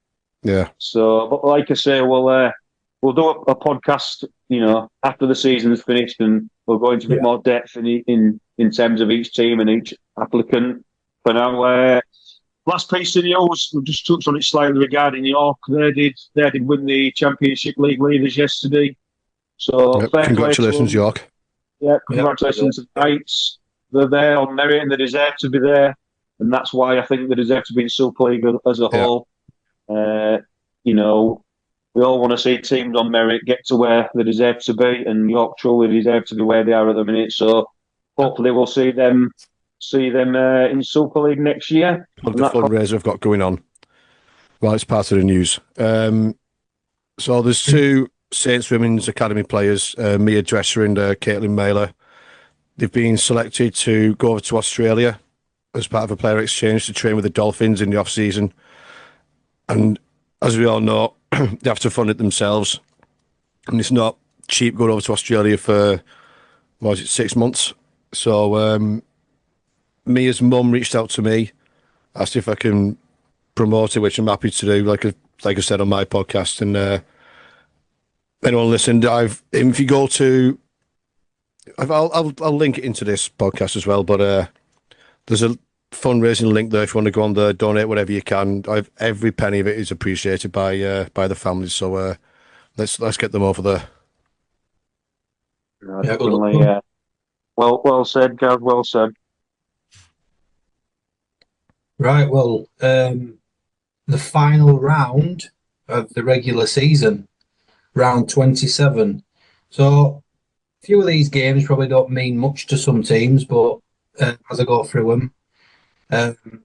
Yeah. So, but like I say, we'll do a podcast, after the season's finished, and we'll go into a bit more depth in terms of each team and each applicant. For now, last piece of news, we've just touched on it slightly regarding York. They did win the Championship League leaders yesterday. So, congratulations, York. Yeah, congratulations to the Knights. They're there on merit and they deserve to be there. And that's why I think they deserve to be in Super League as a whole. We all want to see teams on merit get to where they deserve to be, and York truly deserve to be where they are at the minute. So hopefully we'll see them in Super League next year. What the fundraiser I've got going on. Well, it's part of the news. So there's two Saints Women's Academy players, Mia Dresser and Caitlin Mailer. They've been selected to go over to Australia as part of a player exchange to train with the Dolphins in the off-season. And as we all know, they have to fund it themselves. And it's not cheap going over to Australia for, 6 months? So Mia's mum reached out to me, asked if I can promote it, which I'm happy to do, like I said on my podcast. And anyone listened, if you go to, I'll link it into this podcast as well, but there's a fundraising link there if you want to go on there, donate whatever you can. Every penny of it is appreciated by the families, so let's get them over there. Well said, Gav, well said. Right, well, the final round of the regular season, round 27. So a few of these games probably don't mean much to some teams, but as I go through them,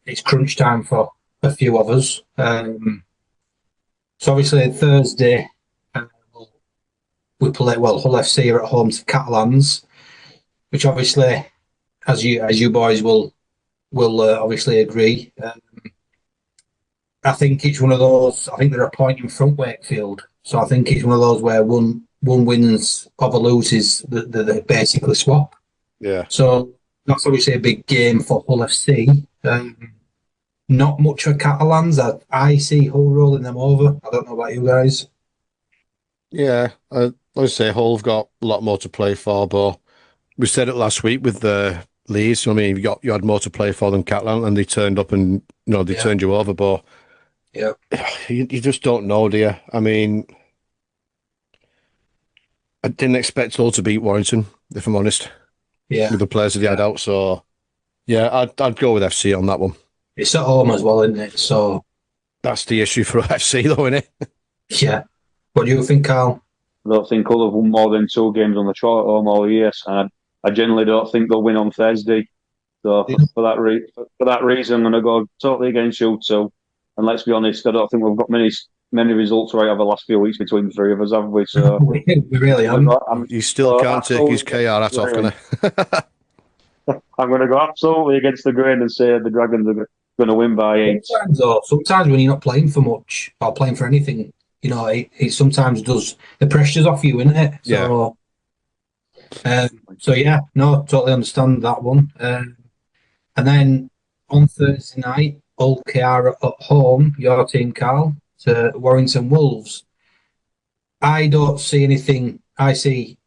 it's crunch time for a few of us. So obviously Thursday, we play, Hull FC are at home to Catalans, which obviously, as you boys will obviously agree, I think it's one of those. I think they're a point in front, Wakefield. So I think it's one of those where one wins of a loses, they basically swap. Yeah. So that's obviously a big game for Hull FC. Not much for Catalans. I see Hull rolling them over. I don't know about you guys. Yeah, I would say Hull have got a lot more to play for, but we said it last week with the Leeds. I mean, you had more to play for than Catalan, and they turned up and they turned you over. But you just don't know, do you? I mean, I didn't expect Hull to beat Warrington, if I'm honest. Yeah, with the players that they had out. So yeah, I'd go with FC on that one. It's at home as well, isn't it? So that's the issue for FC, though, isn't it? Yeah. What do you think, Carl? I don't think Hull have won more than 2 games on the trot at home all year, and I generally don't think they'll win on Thursday. So for that reason, I'm going to go totally against you two. And let's be honest, I don't think we've got many results right over the last few weeks between the three of us, have we? So we really haven't. You still can't take his KR hat off, can I? I'm going to go absolutely against the grain and say the Dragons are going to win by 8. Sometimes when you're not playing for much or playing for anything, it sometimes does. The pressure's off you, isn't it? So, totally understand that one. And then on Thursday night, Hull KR at home, your team, Carl, to Warrington Wolves. I don't see anything. I see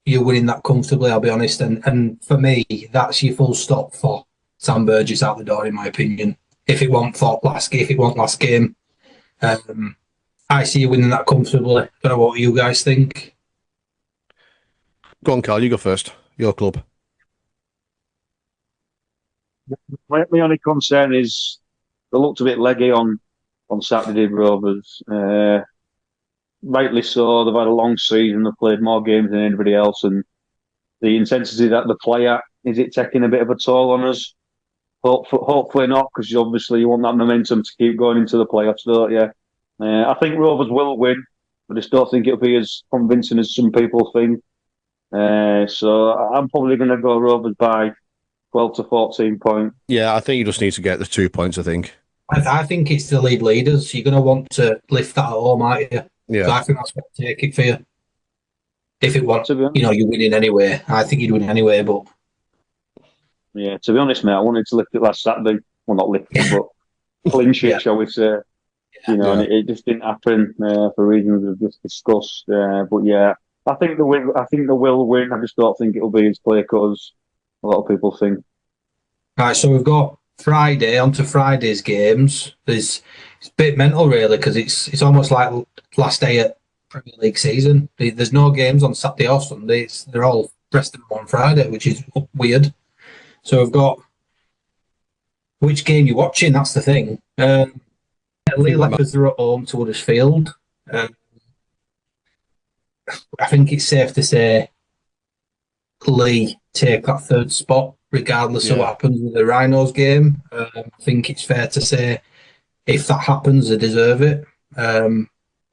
you winning that comfortably, I'll be honest. And for me, that's your full stop for Sam Burgess out the door, in my opinion. if it won't last game. I see you winning that comfortably. Don't know what you guys think. Go on, Carl. You go first. Your club. My only concern is they looked a bit leggy on Saturday, Rovers. Rightly so. They've had a long season. They've played more games than anybody else, and the intensity that they play at, is it taking a bit of a toll on us? Hopefully not, because obviously you want that momentum to keep going into the playoffs, don't you? I think Rovers will win, but I just don't think it'll be as convincing as some people think. So I'm probably going to go Rovers by 12 to 14 points. Yeah, I think you just need to get the 2 points, I think. I think it's the league leaders. You're going to want to lift that at home, aren't you? Yeah. So I think that's what I'll take it for you. If it wants, you're winning anyway. I think you'd win anyway, but... Yeah, to be honest, mate, I wanted to lift it last Saturday. Well, not lift it, but clinch it, shall we say. And it just didn't happen for reasons we've just discussed. But yeah, I think they will win. I just don't think it'll be as clear cut as a lot of people think. Right, so we've got Friday, on to Friday's games. It's a bit mental, really, because it's almost like last day at Premier League season. There's no games on Saturday or Sunday. They're all resting on Friday, which is weird. So we've got which game you're watching. That's the thing. Leigh Leopards are at home to Huddersfield. I think it's safe to say Leigh take that third spot, regardless of what happens with the Rhinos game. I think it's fair to say if that happens, they deserve it.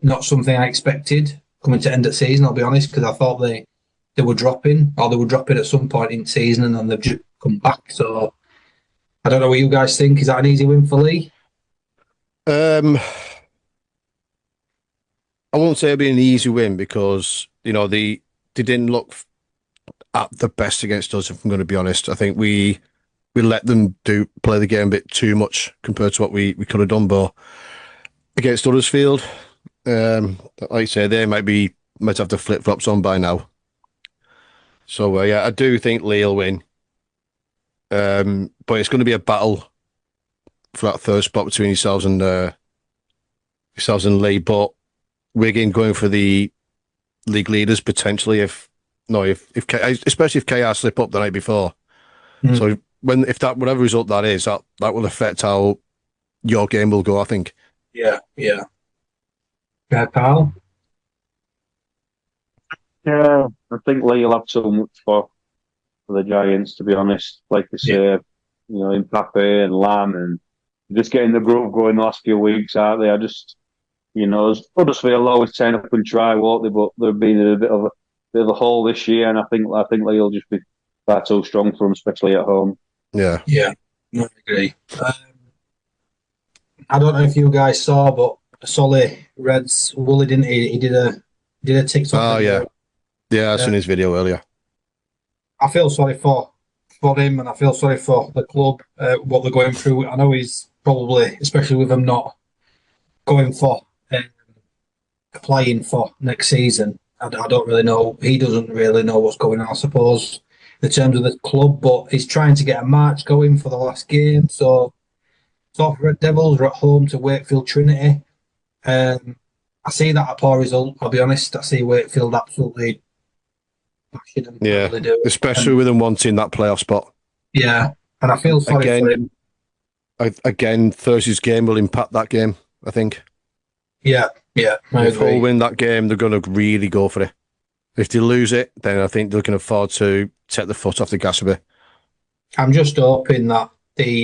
Not something I expected coming to end of season, I'll be honest, because I thought they were dropping, or they were dropping at some point in season, and then they've just come back. So I don't know what you guys think. Is that an easy win for Leigh? I won't say it'll be an easy win because, they didn't look at the best against us, if I'm going to be honest. I think we let them play the game a bit too much compared to what we could have done. But against Huddersfield, like I say, they might have the flip-flops on by now. So, yeah, I do think Leigh will win. But it's going to be a battle for that third spot between yourselves and Leigh. But Wigan going for the league leaders potentially, especially if KR slip up the night before. So whatever result that is, that will affect how your game will go, I think. Yeah. Carl? Yeah, I think Leigh will have too much for the Giants, to be honest. Like they say, Mbappe and Lam, and just getting the groove going the last few weeks, aren't they? I just, Huddersfield will always turn up and try, won't they? But they've been in a bit of a hole this year, and I think Leigh will just be far too strong for them, especially at home. Yeah. No, I agree. I don't know if you guys saw, but Solly Reds Woolley, didn't he? He did a TikTok. Oh video. Yeah, I seen his video earlier. I feel sorry for him, and I feel sorry for the club, what they're going through. I know he's probably, especially with them not going for applying for next season. I don't really know. He doesn't really know what's going on, I suppose, in terms of the club, but he's trying to get a march going for the last game. So, Red Devils are at home to Wakefield Trinity. I see that a poor result, I'll be honest. I see Wakefield absolutely bashing them. Yeah, really especially with them wanting that playoff spot. Yeah, and I feel sorry for him. Again, Thursday's game will impact that game, I think. Yeah, I if agree. they win that game, they're going to really go for it. If they lose it, then I think they can afford to take the foot off the gas a bit. I'm just hoping that they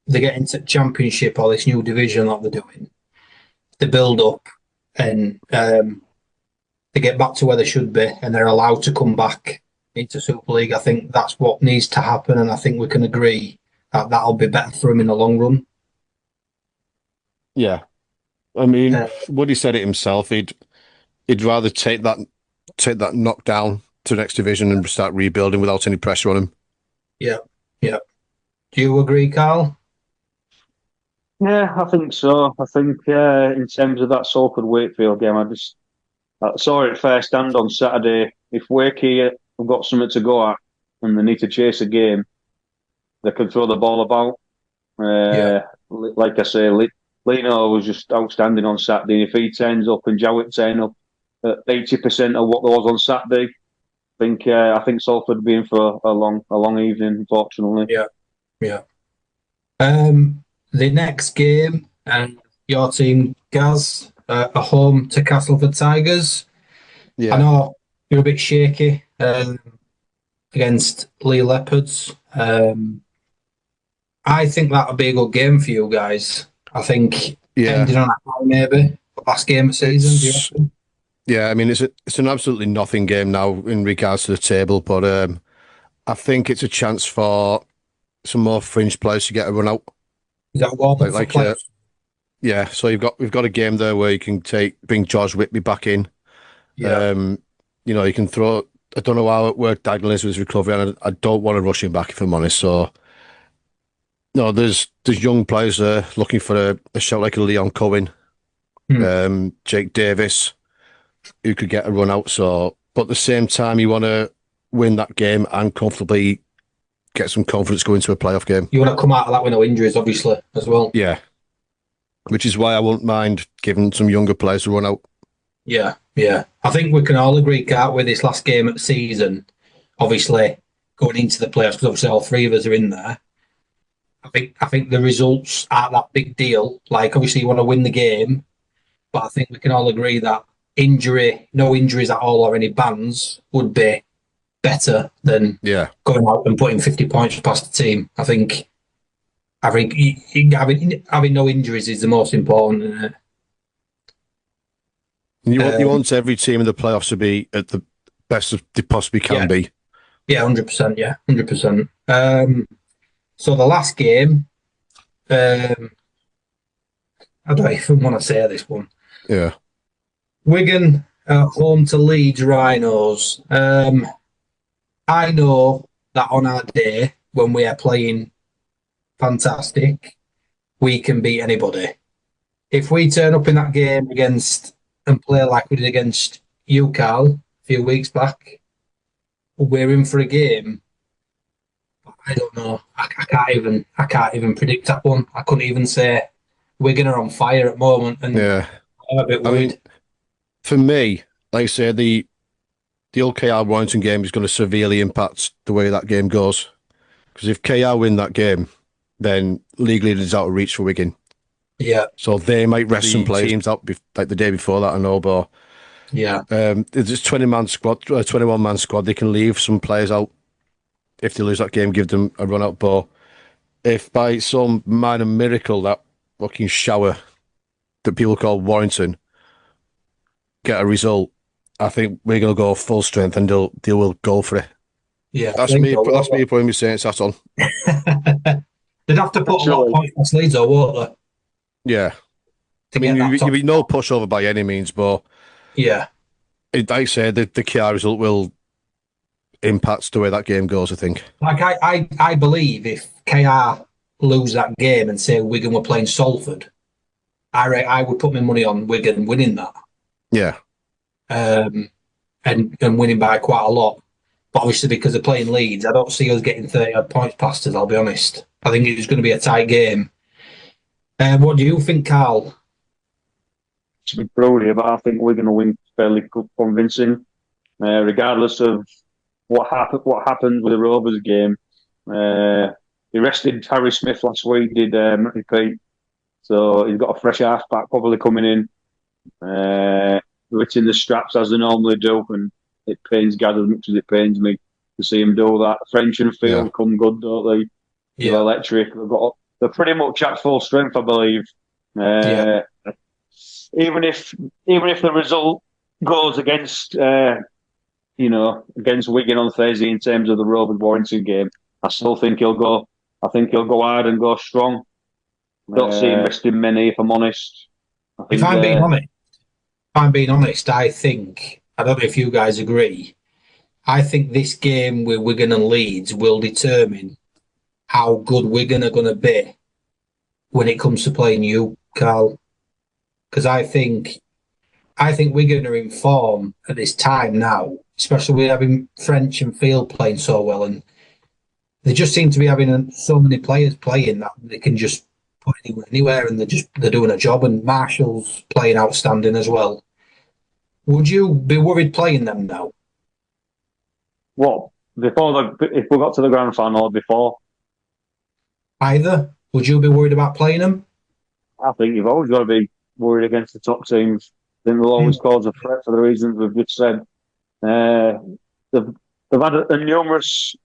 get into Championship or this new division that they're doing. They build up and they get back to where they should be, and they're allowed to come back into Super League. I think that's what needs to happen, and I think we can agree that that'll be better for him in the long run. Yeah. I mean, Woody said it himself. He'd rather take that knockdown to the next division and start rebuilding without any pressure on him. Yeah. Do you agree, Carl? Yeah, I think so. I think in terms of that Salford Wakefield game, I saw it first hand on Saturday. If Wakey have got something to go at and they need to chase a game, they can throw the ball about. Like I say, Lino was just outstanding on Saturday. If he turns up and Jowett turn up at 80% of what there was on Saturday, I think Salford will be in for a long evening, unfortunately. Yeah, yeah. The next game, and your team, Gaz, are home to Castleford Tigers. Yeah. I know you're a bit shaky against Lee Leopards. I think that'll be a good game for you guys. I think ending on a high, maybe last game of season. Do you reckon? Yeah, I mean it's an absolutely nothing game now in regards to the table, but I think it's a chance for some more fringe players to get a run out. Is that warm up for players? Yeah, so we've got a game there where you can bring George Whitby back in. Yeah. You can throw. I don't know how it worked diagonally with his recovery, and I don't want to rush him back if I'm honest. So, no, there's young players there looking for a shout like a Leon Cohen, Jake Davis, who could get a run out. So, but at the same time, you want to win that game and comfortably get some confidence going to a playoff game. You want to come out of that with no injuries, obviously, as well. Yeah, which is why I won't mind giving some younger players a run out. Yeah, yeah. I think we can all agree, can't we, this last game of the season, obviously going into the playoffs, because obviously all three of us are in there. I think the results aren't that big deal. Like, obviously you want to win the game, but I think we can all agree that no injuries at all or any bans would be better than going out and putting 50 points past the team. I think having no injuries is the most important, isn't it? You want every team in the playoffs to be at the best they possibly can be. Yeah, 100%. Yeah, 100%. So the last game, I don't even want to say this one. Yeah. Wigan home to Leeds Rhinos. I know that on our day when we are playing fantastic, we can beat anybody. If we turn up in that game and play like we did against you, Carl, a few weeks back, we're in for a game. I don't know. I can't even predict that one. I couldn't even say Wigan are on fire at the moment, and I'm a bit worried. I mean, for me, like I say, the old KR Warrington game is going to severely impact the way that game goes. Because if KR win that game, then league leaders out of reach for Wigan. Yeah. So they might rest some teams out like the day before that, I know, but it's 20-man squad, 21-man squad. They can leave some players out if they lose that game, give them a run out. But if by some minor miracle that fucking shower that people call Warrington get a result, I think we're going to go full strength and they will go for it. Yeah, that's me putting me saying it's that on. They'd have to put a lot of points on Leeds, or won't they? Yeah. I mean, you'll be no pushover by any means, but like I said, the KR result will impact the way that game goes, I think. Like, I believe if KR lose that game and say Wigan were playing Salford, I would put my money on Wigan winning that. Yeah. And winning by quite a lot. But obviously, because they're playing Leeds, I don't see us getting 30-odd points past us, I'll be honest. I think it's going to be a tight game. What do you think, Carl? It's a bit brody, but I think we're going to win fairly convincing, regardless of what happened with the Rovers game. He rested Harry Smith last week, did Matty Pete, so he's got a fresh half-back probably coming in. Written the straps as they normally do, and it pains Gad as much as it pains me to see him do that. French and Field come good, don't they? They're electric. They're pretty much at full strength, I believe. Even if the result goes against against Wigan on Thursday in terms of the Rovers Warrington game, I still think he'll go. I think he'll go hard and go strong. I don't see him resting many, if I'm honest. If I'm being honest, I think, I don't know if you guys agree, I think this game with Wigan and Leeds will determine how good Wigan are going to be when it comes to playing you, Carl. Because I think Wigan are in form at this time now, especially with having French and Field playing so well. And they just seem to be having so many players playing that they can just put anyone anywhere, and they're doing a job. And Marshall's playing outstanding as well. Would you be worried playing them now? What if we got to the grand final or before? Either. Would you be worried about playing them? I think you've always got to be worried against the top teams. I think they'll always cause a threat for the reasons we've just said. They've had a numerous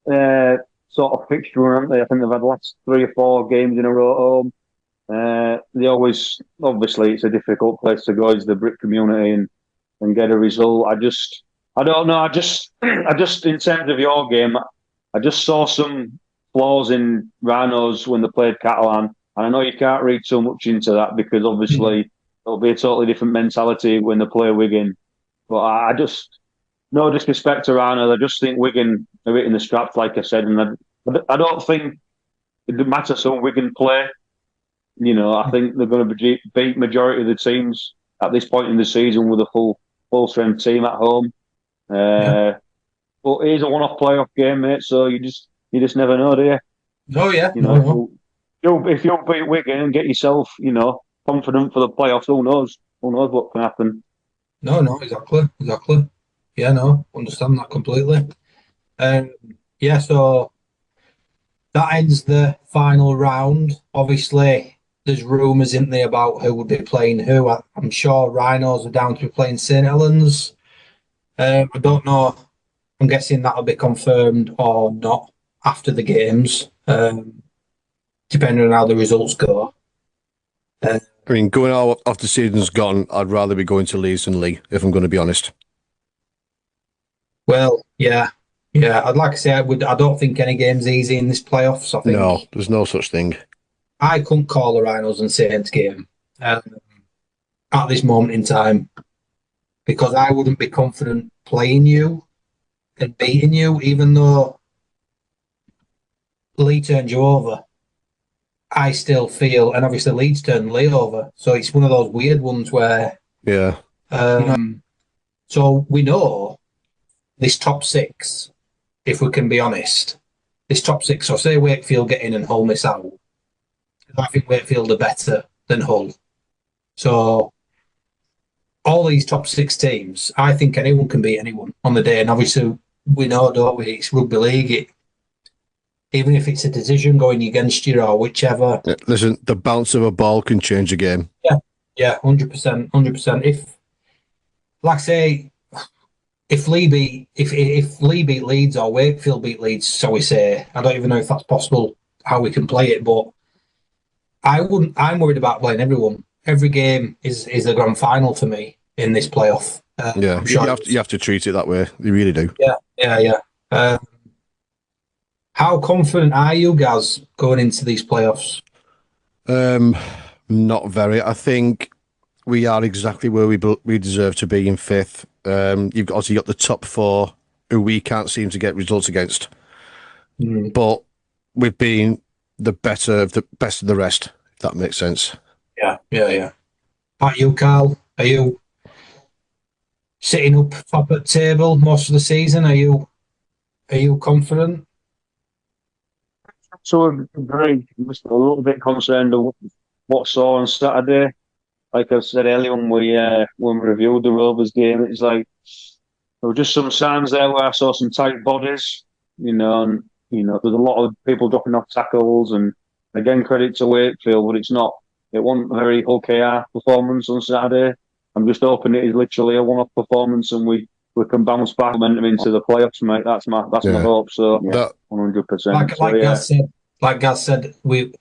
sort of fixture, haven't they? I think they've had the last 3 or 4 games in a row at home. They always, obviously, it's a difficult place to go as the Brit community and get a result. I don't know. I just, in terms of your game, I just saw some flaws in Rhinos when they played Catalan. And I know you can't read too much into that because obviously it'll be a totally different mentality when they play Wigan. But no disrespect to Rhinos, I just think Wigan are hitting the straps, like I said. And I don't think it matters who Wigan play. You know, I think they're going to beat majority of the teams at this point in the season with a full strength team at home. But it is a one-off playoff game, mate. So you just never know, do you? Oh yeah. You know, if you beat Wigan and get yourself, confident for the playoffs, who knows? Who knows what can happen? No, exactly. Yeah, no, understand that completely. So that ends the final round. Obviously, there's rumours, isn't there, about who would be playing who. I'm sure Rhinos are down to be playing St Helens. I don't know. I'm guessing that'll be confirmed or not after the games, depending on how the results go. I mean, going out after the season's gone, I'd rather be going to Leeds than Leigh, if I'm going to be honest. Well, yeah. I'd like to say I don't think any game's easy in this playoffs. I think no, there's no such thing. I couldn't call a Rhinos and Saints game at this moment in time because I wouldn't be confident playing you and beating you, even though Leigh turned you over. I still feel, and obviously Leeds turned Leigh over, so it's one of those weird ones where, so we know this top 6, if we can be honest, this top 6. So say Wakefield get in and Hull miss out. I think Wakefield are better than Hull. So all these top 6 teams, I think anyone can beat anyone on the day, and obviously we know, don't we? It's rugby league. Even if it's a decision going against you or whichever. Yeah, listen, the bounce of a ball can change a game. Yeah, 100%. If, like I say, if Leigh beat Leeds or Wakefield beat Leeds, so we say, I don't even know if that's possible, how we can play it, but I'm worried about playing everyone. Every game is a grand final for me in this playoff. Sure you have to treat it that way. You really do. Yeah. How confident are you guys going into these playoffs? Not very. I think we are exactly where we deserve to be in 5th. You've obviously got the top 4 who we can't seem to get results against. But we've been the best of the rest, if that makes sense. Yeah. About you, Carl? Are you sitting up top at the table most of the season? Are you confident? So I'm just a little bit concerned of what I saw on Saturday. Like I said earlier when we reviewed the Rovers game, it's like there were just some signs there where I saw some tight bodies, and there's a lot of people dropping off tackles, and again credit to Wakefield, but it wasn't a very Hull KR performance on Saturday. I'm just hoping it is literally a one-off performance and we can bounce back momentum into the playoffs, mate. That's my hope. So 100%. Like Gaz said, we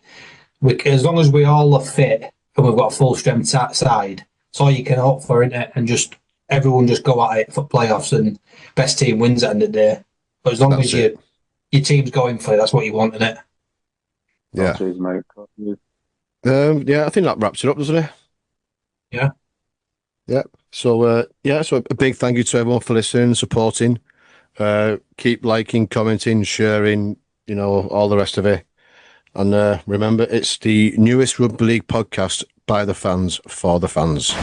as long as we all are fit and we've got a full strength side, it's all you can hope for, isn't it? And just everyone just go at it for playoffs and best team wins at the end of the day. But as long as your team's going for it, that's what you want, isn't it? Yeah. Cheers, mate. I think that wraps it up, doesn't it? Yeah. So so a big thank you to everyone for listening, supporting. Keep liking, commenting, sharing, all the rest of it. And remember, it's the newest rugby league podcast by the fans for the fans.